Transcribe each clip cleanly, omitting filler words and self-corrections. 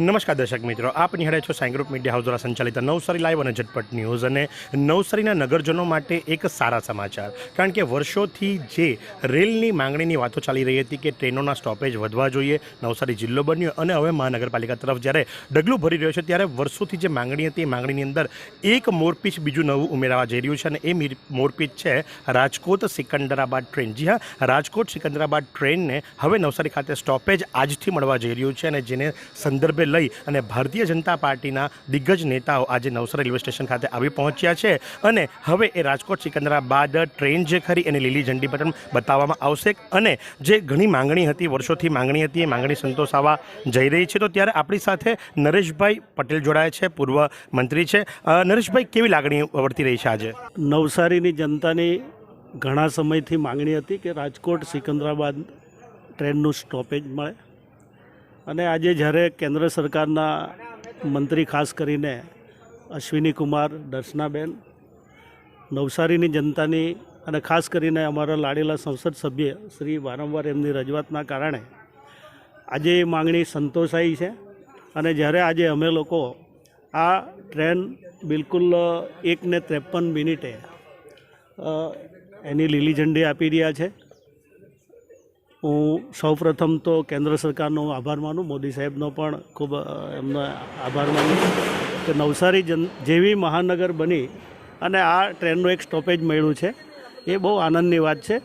નમસ્કાર દર્શક મિત્રો, આપ નિહાળે છો સાઈ ગ્રુપ મીડિયા હાઉસ દ્વારા સંચાલિત નવસારી લાઈવ અને ઝટપટ ન્યૂઝ. અને નવસારીના નગરજનો માટે એક સારા સમાચાર, કારણ કે વર્ષોથી જે રેલની માંગણીની વાતો ચાલી રહી હતી કે ટ્રેનોના સ્ટોપેજ વધવા જોઈએ, નવસારી જિલ્લો બન્યો અને હવે મહાનગરપાલિકા તરફ જ્યારે ડગલું ભરી રહ્યો છે, ત્યારે વર્ષોથી જે માંગણી હતી એ માંગણીની અંદર એક મોરપીચ બીજું નવું ઉમેરવા જઈ રહ્યું છે અને એ મોરપીચ છે રાજકોટ સિકંદરાબાદ ટ્રેન. જી હા, રાજકોટ સિકંદરાબાદ ટ્રેનને હવે નવસારી ખાતે સ્ટોપેજ આજથી મળવા જઈ રહ્યું છે અને જેને સંદર્ભે લઈ અને ભારતીય જનતા પાર્ટીના દિગ્ગજ નેતાઓ આજે નવસારી રેલવે સ્ટેશન ખાતે આવી પહોંચ્યા છે અને હવે એ રાજકોટ સિકંદરાબાદ ટ્રેન જે ખરી એની લીલી ઝંડી બટન બતાવવામાં આવશે અને જે ઘણી માંગણી હતી, વર્ષોથી માંગણી હતી, એ માંગણી સંતોષાવા જઈ રહી છે. તો ત્યારે આપણી સાથે નરેશભાઈ પટેલ જોડાયા છે, પૂર્વ મંત્રી છે. નરેશભાઈ, કેવી લાગણી વર્તી રહી છે આજે? નવસારીની જનતાની ઘણા સમયથી માંગણી હતી કે રાજકોટ સિકંદરાબાદ ટ્રેનનું સ્ટોપેજ મળે અને આજે જ્યારે કેન્દ્ર સરકારના મંત્રી ખાસ કરીને અશ્વિની કુમાર, દર્શનાબેન, નવસારીની જનતાની અને ખાસ કરીને અમારા લાડેલા સંસદ સભ્ય શ્રી વારંવાર એમની રજૂઆતના કારણે આજે એ માંગણી સંતોષાઈ છે. અને જ્યારે આજે અમે લોકો આ ટ્રેન બિલકુલ 1:53 એની લીલી ઝંડી આપી રહ્યા છે. હું સૌપ્રથમ તો કેન્દ્ર સરકારનો આભાર માનું, મોદી સાહેબનો પણ ખૂબ એમનો આભાર માનું કે નવસારી જેવી મહાનગર બની અને આ ટ્રેનનું એક સ્ટોપેજ મળ્યું છે, એ બહુ આનંદની વાત છે.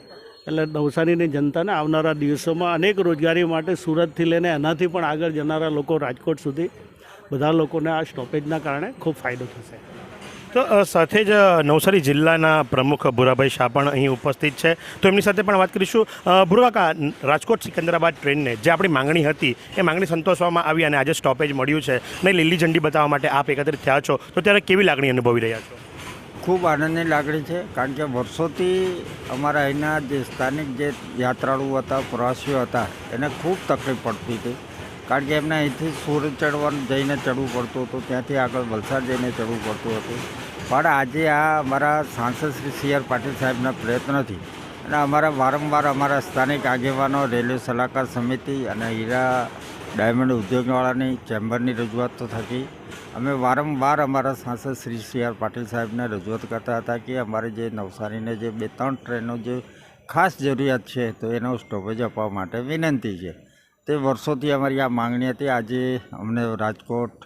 એટલે નવસારીની જનતાને આવનારા દિવસોમાં અનેક રોજગારી માટે સુરતથી લઈને એનાથી પણ આગળ જનારા લોકો રાજકોટ સુધી બધા લોકોને આ સ્ટોપેજના કારણે ખૂબ ફાયદો થશે. તો સાથે જ નવસારી જિલ્લાના પ્રમુખ ભુરાભાઈ શાહ પણ અહીં ઉપસ્થિત છે, તો એમની સાથે પણ વાત કરીશું. ભુરાકા, રાજકોટ સિકંદરાબાદ ટ્રેનને જે આપણી માંગણી હતી એ માંગણી સંતોષવામાં આવી અને આજે સ્ટોપેજ મળ્યું છે ને લીલી ઝંડી બતાવવા માટે આપ એકત્રિત થયા છો, તો ત્યારે કેવી લાગણી અનુભવી રહ્યા છો? ખૂબ આનંદની લાગણી છે, કારણ કે વર્ષોથી અમારા અહીંના જે સ્થાનિક જે યાત્રાળુઓ હતા, પ્રવાસીઓ હતા, એને ખૂબ તકલીફ પડતી હતી. કારણ કે એમને અહીંથી સુરત જઈને ચડવું પડતું હતું, ત્યાંથી આગળ વલસાડ જઈને ચડવું પડતું હતું. પણ આજે આ અમારા સાંસદ શ્રી સી.આર. પાટીલ સાહેબના પ્રયત્નથી અને અમારા વારંવાર અમારા સ્થાનિક આગેવાનો, રેલવે સલાહકાર સમિતિ અને હીરા ડાયમંડ ઉદ્યોગવાળાની ચેમ્બરની રજૂઆતો થકી અમે વારંવાર અમારા સાંસદ શ્રી સી.આર. પાટીલ સાહેબને રજૂઆત કરતા હતા કે અમારે જે નવસારીને જે 2-3 ટ્રેનો જે ખાસ જરૂરિયાત છે તો એનો સ્ટોપેજ આપવા માટે વિનંતી છે. તે વર્ષોથી અમારી આ માંગણી હતી. આજે અમને રાજકોટ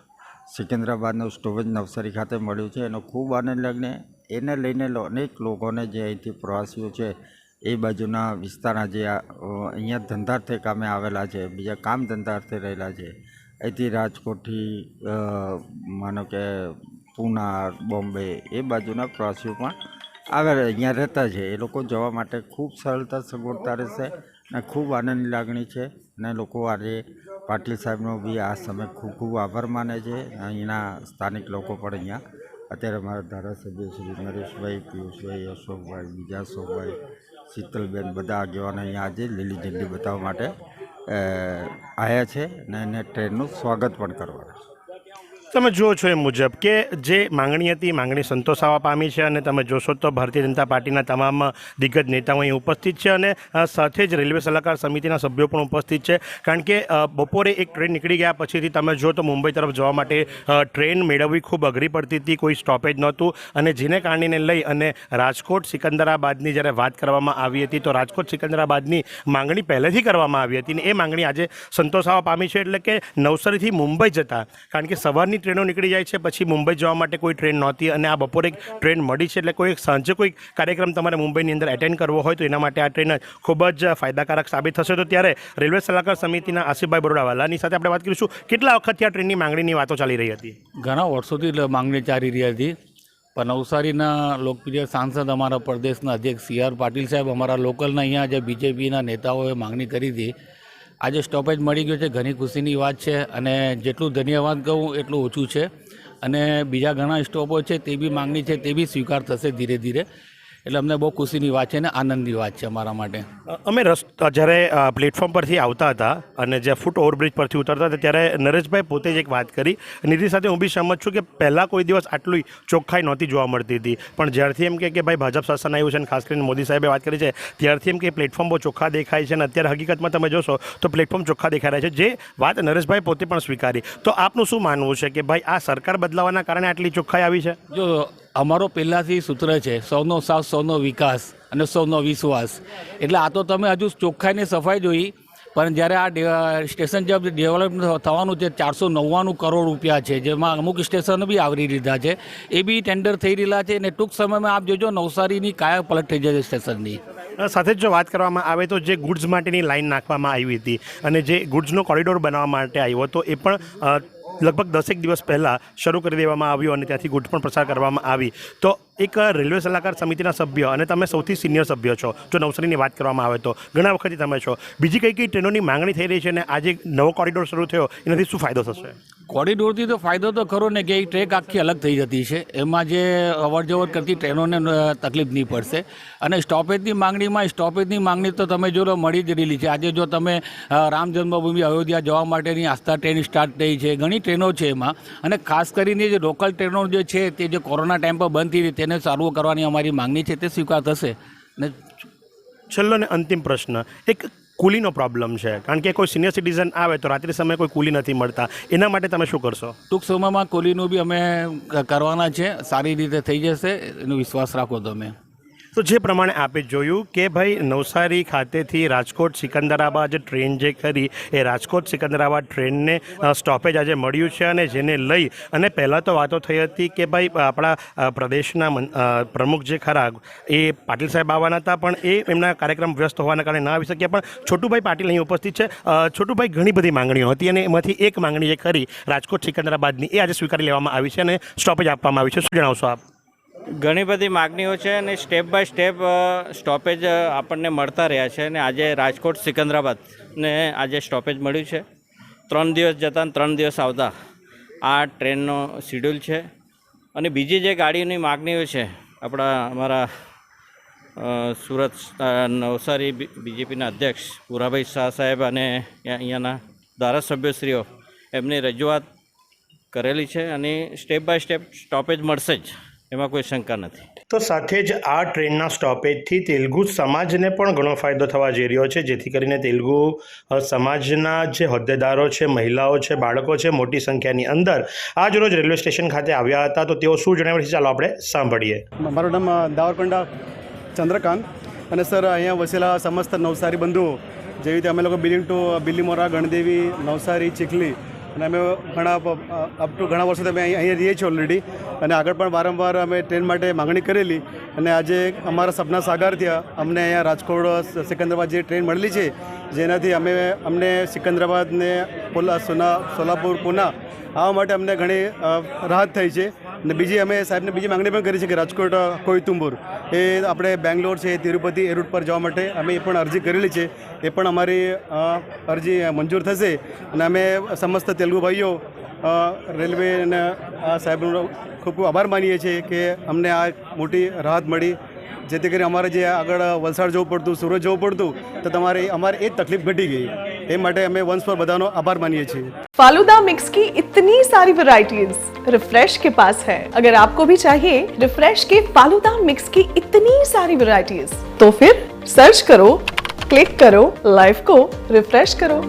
સિકંદરાબાદનું સ્ટોપેજ નવસારી ખાતે મળ્યું છે, એનો ખૂબ આનંદ લાગને. એને લઈને અનેક લોકોને જે અહીંથી પ્રવાસીઓ છે એ બાજુના વિસ્તારના જે અહીંયા ધંધાર્થે કામે આવેલા છે, બીજા કામ ધંધાર્થે રહેલા છે, અહીંથી રાજકોટથી માનો કે પૂના, બોમ્બે એ બાજુના પ્રવાસીઓ પણ આવેલા અહીંયા રહેતા છે. એ લોકો જવા માટે ખૂબ સરળતા સગવડતા રહેશે અને ખૂબ આનંદની લાગણી છે. અને લોકો આજે પાટીલ સાહેબનો બી આ સમય ખૂબ ખૂબ આભાર માને છે. અહીંના સ્થાનિક લોકો પણ અહીંયા અત્યારે અમારા ધારાસભ્ય શ્રી નરેશભાઈ, પિયુષભાઈ, અશોકભાઈ, બીજા અશોકભાઈ, શીતલબેન, બધા આગેવાનો અહીંયા આજે લીલી ઝંડી બતાવવા માટે આવ્યા છે અને એને ટ્રેનનું સ્વાગત પણ કરવાના છે. તમે જુઓ છો એ મુજબ કે જે માંગણી હતી, માંગણી સંતોષાવા પામી છે અને તમે જોશો તો ભારતીય જનતા પાર્ટીના તમામ દિગ્ગજ નેતાઓ અહીં ઉપસ્થિત છે અને સાથે જ રેલવે સલાહકાર સમિતિના સભ્યો પણ ઉપસ્થિત છે. કારણ કે બપોરે એક ટ્રેન નીકળી ગયા પછીથી તમે જો તો મુંબઈ તરફ જવા માટે ટ્રેન મેળવવી ખૂબ અઘરી પડતી હતી, કોઈ સ્ટોપેજ નહોતું અને જેને કારણે લઈ અને રાજકોટ સિકંદરાબાદની જ્યારે વાત કરવામાં આવી હતી તો રાજકોટ સિકંદરાબાદની માંગણી પહેલેથી કરવામાં આવી હતી અને એ માંગણી આજે સંતોષાવા પામી છે. એટલે કે નવસારીથી મુંબઈ જતા, કારણ કે સવારની ટ્રેનો નીકળી જાય છે, પછી મુંબઈ જવા માટે કોઈ ટ્રેન નહોતી અને આ બપોરે એક ટ્રેન મળી છે. એટલે કોઈ સાંજે કોઈ કાર્યક્રમ તમારે મુંબઈની અંદર એટેન્ડ કરવો હોય તો એના માટે આ ટ્રેન ખૂબ જ ફાયદાકારક સાબિત થશે. તો ત્યારે રેલવે સલાહકાર સમિતિના આસિફભાઈ બરોડાવાલાની સાથે આપણે વાત કરીશું. કેટલા વખતથી આ ટ્રેનની માંગણીની વાતો ચાલી રહી હતી? ઘણા વર્ષોથી માંગણી ચાલી રહી હતી, પણ નવસારીના લોકપ્રિય સાંસદ અમારા પ્રદેશના અધ્યક્ષ સી.આર. પાટીલ સાહેબ, અમારા લોકલના અહીંયા જે બીજેપીના નેતાઓએ માંગણી કરી હતી, આજે સ્ટોપેજ મળી ગયું છે. ઘણી ખુશીની વાત છે અને જેટલું ધન્યવાદ કહું એટલું ઓછું છે. અને બીજા ઘણા સ્ટોપો છે તે બી માંગણી છે તે બી સ્વીકાર થશે ધીરે ધીરે. એટલે અમને બહુ ખુશીની વાત છે અને આનંદની વાત છે અમારા માટે. અમે જ્યારે પ્લેટફોર્મ પરથી આવતા હતા અને જે ફૂટ ઓવરબ્રિજ પરથી ઉતરતા હતા ત્યારે નરેશભાઈ પોતે જ એક વાત કરી, નિધિ સાથે હું બી સહમત છું કે પહેલાં કોઈ દિવસ આટલી ચોખ્ખાઈ નહોતી જોવા મળતી હતી, પણ જ્યારથી એમ કે ભાઈ ભાજપ શાસન આવ્યું છે અને ખાસ કરીને મોદી સાહેબે વાત કરી છે ત્યારથી એમ કે પ્લેટફોર્મ બહુ ચોખ્ખા દેખાય છે અને અત્યારે હકીકતમાં તમે જોશો તો પ્લેટફોર્મ ચોખ્ખા દેખાઈ રહ્યા છે, જે વાત નરેશભાઈ પોતે પણ સ્વીકારી. તો આપનું શું માનવું છે કે ભાઈ આ સરકાર બદલાવાના કારણે આટલી ચોખ્ખાઈ આવી છે? જો અમારો પહેલાંથી સૂત્ર છે સૌનો સાથ સૌનો વિકાસ અને સૌનો વિશ્વાસ, એટલે આ તો તમે હજુ ચોખ્ખાઈને સફાઈ જોઈ, પણ જ્યારે આ સ્ટેશન જે ડેવલપમેન્ટ થવાનું છે 499 કરોડ રૂપિયા છે, જેમાં અમુક સ્ટેશનો બી આવરી લીધા છે, એ બી ટેન્ડર થઈ રહેલા છે અને ટૂંક સમયમાં આપ જોજો નવસારીની કાયા પલટ થઈ જશે સ્ટેશનની. સાથે જ જો વાત કરવામાં આવે તો જે ગુડ્સ માટેની લાઇન નાખવામાં આવી હતી અને જે ગુડ્સનો કોરિડોર બનાવવા માટે આવ્યો હતો એ પણ લગભગ 10 દિવસ પહેલાં શરૂ કરી દેવામાં આવ્યું અને ત્યાંથી ગુડ્સ પણ પ્રસાર કરવામાં આવી. તો એક રેલવે સલાહકાર સમિતિના સભ્ય અને તમે સૌથી સિનિયર સભ્ય છો જો નવસારીની વાત કરવામાં આવે તો, ઘણા વખતથી તમે છો, બીજી કઈ ટ્રેનોની માંગણી થઈ રહી છે અને આજે નવો કોરિડોર શરૂ થયો એનાથી શું ફાયદો થશે? કોરિડોરથી તો ફાયદો તો ખરો ને કે એ ટ્રેક આખી અલગ થઈ જતી છે, એમાં જે અવર જવર કરતી ટ્રેનોને તકલીફ નહીં પડશે. અને સ્ટોપેજની માંગણી તો તમે જો મળી જ રહેલી છે. આજે જો તમે રામ જન્મભૂમિ અયોધ્યા જવા માટેની આસ્થા ટ્રેન સ્ટાર્ટ થઈ છે, ઘણી ટ્રેનો છે એમાં, અને ખાસ કરીને જે લોકલ ટ્રેનો જે છે તે જે કોરોના ટાઈમ પર બંધ થઈ તેને ચાલુ કરવાની અમારી માંગણી છે, તે સ્વીકાર થશે. ને છેલ્લો ને અંતિમ પ્રશ્ન, એક કુલીનો પ્રોબ્લેમ છે, કારણ કે કોઈ સિનિયર સિટીઝન આવે તો રાત્રિ સમયે કોઈ કુલી નથી મળતા, એના માટે તમે શું કરશો? ટૂંક સમયમાં કુલીનું બી અમે કરવાના છે, સારી રીતે થઈ જશે એનો વિશ્વાસ રાખો તમે. તો જે પ્રમાણે આપે જોયું કે ભાઈ નવસારી ખાતેથી રાજકોટ સિકંદરાબાદ ટ્રેન જે ખરી એ રાજકોટ સિકંદરાબાદ ટ્રેનને સ્ટોપેજ આજે મળ્યું છે અને જેને લઈ અને પહેલાં તો વાતો થઈ હતી કે ભાઈ આપણા પ્રદેશના પ્રમુખ જે ખરા એ પાટીલ સાહેબ આવવાના હતા, પણ એ એમના કાર્યક્રમ વ્યસ્ત હોવાના કારણે ના આવી શક્યા, પણ છોટુભાઈ પાટીલ અહીં ઉપસ્થિત છે. છોટુભાઈ, ઘણી બધી માંગણીઓ હતી અને એમાંથી એક માંગણી જે ખરી રાજકોટ સિકંદરાબાદની એ આજે સ્વીકારી લેવામાં આવી છે અને સ્ટોપેજ આપવામાં આવી છે, શું જણાવશો આપ? ઘણી બધી માગણીઓ છે અને સ્ટેપ બાય સ્ટેપ સ્ટોપેજ આપણને મળતા રહ્યા છે અને આજે રાજકોટ સિકંદરાબાદને આજે સ્ટોપેજ મળ્યું છે. 3 દિવસ જતા ને 3 દિવસ આવતા આ ટ્રેનનો શિડ્યુલ છે. અને બીજી જે ગાડીઓની માગણીઓ છે, અમારા સુરત નવસારી બીજેપીના અધ્યક્ષ પુરાભાઈ શાહ સાહેબ અને અહીંયાના ધારાસભ્યશ્રીઓ એમની રજૂઆત કરેલી છે અને સ્ટેપ બાય સ્ટેપ સ્ટોપેજ મળશે જ, એમાં કોઈ શંકા નથી. તો સાથે જ આ ટ્રેનના સ્ટોપેજથી તેલુગુ સમાજને પણ ઘણો ફાયદો થવા જઈ રહ્યો છે, જેથી કરીને તેલુગુ સમાજના જે હોદ્દેદારો છે, મહિલાઓ છે, બાળકો છે, મોટી સંખ્યાની અંદર આજ રોજ રેલવે સ્ટેશન ખાતે આવ્યા હતા. તો તેઓ શું જણાવે છે ચાલો આપણે સાંભળીએ. મારું નામ દાવરકોંડા ચંદ્રકાંત અને સર અહીંયા વસેલા સમસ્ત નવસારી બંધુઓ, જેવી રીતે અમે લોકો બિલિંગ ટુ બિલીમોરા, ગણદેવી, નવસારી, ચીખલી અને અમે ઘણા વર્ષોથી અમે અહીંયા રહીએ છીએ ઓલરેડી અને આગળ પણ વારંવાર અમે ટ્રેન માટે માંગણી કરેલી અને આજે અમારા સપના સાકાર થયા. અમને અહીંયા રાજકોટ સિકંદરાબાદ જે ટ્રેન મળેલી છે, જેનાથી અમને સિકંદરાબાદને સોલાપુર, પૂના આવવા માટે અમને ઘણી રાહત થઈ છે. અને બીજી અમે સાહેબને બીજી માંગણી પણ કરી છે કે રાજકોટ કોઈતુંબુર એ આપણે બેંગ્લોર છે, તિરુપતિ એ રૂટ પર જવા માટે અમે એ પણ અરજી કરેલી છે. એ પણ અમારી અરજી મંજૂર થશે અને અમે સમસ્ત તેલુગુ ભાઈઓ રેલવે અને આ સાહેબનો ખૂબ ખૂબ આભાર માનીએ છીએ કે અમને આ મોટી રાહત મળી, જેથી કરી અમારે જે આગળ વલસાડ જવું પડતું, સુરત જવું પડતું, તો અમારે એ તકલીફ ઘટી ગઈ. એ માટે અમે વંશ પર બધાનો આભાર માનીએ છીએ. फालूदा मिक्स की इतनी सारी वैरायटीज रिफ्रेश के पास है. अगर आपको भी चाहिए रिफ्रेश के फालूदा मिक्स की इतनी सारी वैरायटीज, तो फिर सर्च करो, क्लिक करो, लाइफ को रिफ्रेश करो.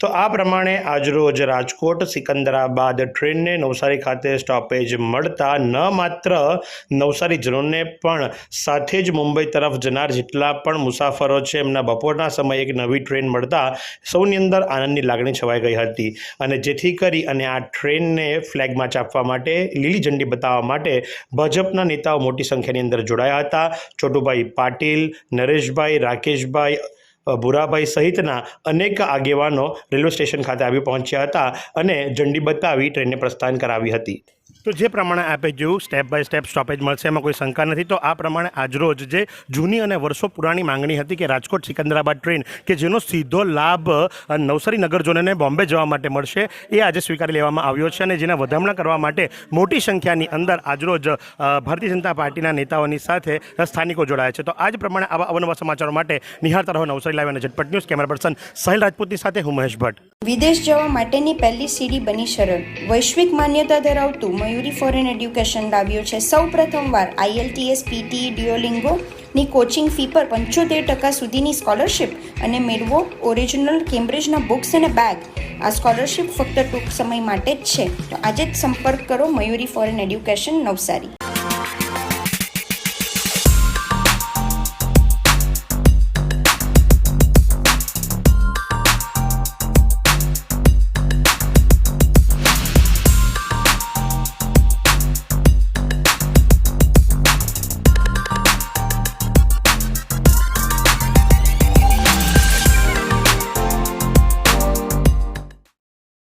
તો આ પ્રમાણે આજરોજ રાજકોટ સિકંદરાબાદ ટ્રેનને નવસારી ખાતે સ્ટોપેજ મળતા ન માત્ર નવસારીજનોને પણ સાથે જ મુંબઈ તરફ જનાર જેટલા પણ મુસાફરો છે એમના બપોરના સમયે એક નવી ટ્રેન મળતા સૌની અંદર આનંદની લાગણી છવાઈ ગઈ હતી. અને જેથી કરી અને આ ટ્રેનને ફ્લેગ માર્ચ આપવા માટે, લીલી ઝંડી બતાવવા માટે ભાજપના નેતાઓ મોટી સંખ્યાની અંદર જોડાયા હતા. છોટુભાઈ પાટીલ, નરેશભાઈ, રાકેશભાઈ, ભુરાભાઈ સહિતના અનેક આગેવાનો રેલવે સ્ટેશન ખાતે આવી પહોંચ્યા હતા અને ઝંડી બતાવી ટ્રેનને પ્રસ્થાન કરાવી હતી. તો જે પ્રમાણે આપે જોયું સ્ટેપ બાય સ્ટેપ સ્ટોપેજ મળશે એમાં કોઈ શંકા નથી. તો આ પ્રમાણે આજરોજ જે જૂની અને વર્ષો પુરાણી માંગણી હતી કે રાજકોટ સિકંદરાબાદ ટ્રેન કે જેનો સીધો લાભ નવસારી નગરજનોને બોમ્બે જવા માટે મળશે એ આજે સ્વીકારી લેવામાં આવ્યો છે અને જેના વધામણા કરવા માટે મોટી સંખ્યાની અંદર આજરોજ ભારતીય જનતા પાર્ટીના નેતાઓની સાથે સ્થાનિકો જોડાયા છે. તો આ જ પ્રમાણે આવા અવનવા સમાચારો માટે નિહાળતા રહો નવસારી લાઈવ અને ઝટપટ ન્યૂઝ. કેમેરા પર્સન સાહિલ રાજપૂતની સાથે હું મહેશ ભટ્ટ. વિદેશ જવા માટેની પહેલી સીડી બની સરળ. વૈશ્વિક માન્યતા ધરાવતું મયુરી ફોરેન એડ્યુકેશન લાવ્યું છે સૌ પ્રથમવાર IELTS, PTE, ડ્યુઓલિંગો ની કોચિંગ ફી પર 75% સુધીની સ્કોલરશિપ અને મેળવો ઓરિજિનલ કેમ્બ્રિજના બુક્સ અને બેગ. આ સ્કોલરશિપ ફક્ત ટૂંક સમય માટે જ છે. તો આજે જ સંપર્ક કરો મયુરી ફોરેન એડ્યુકેશન નવસારી.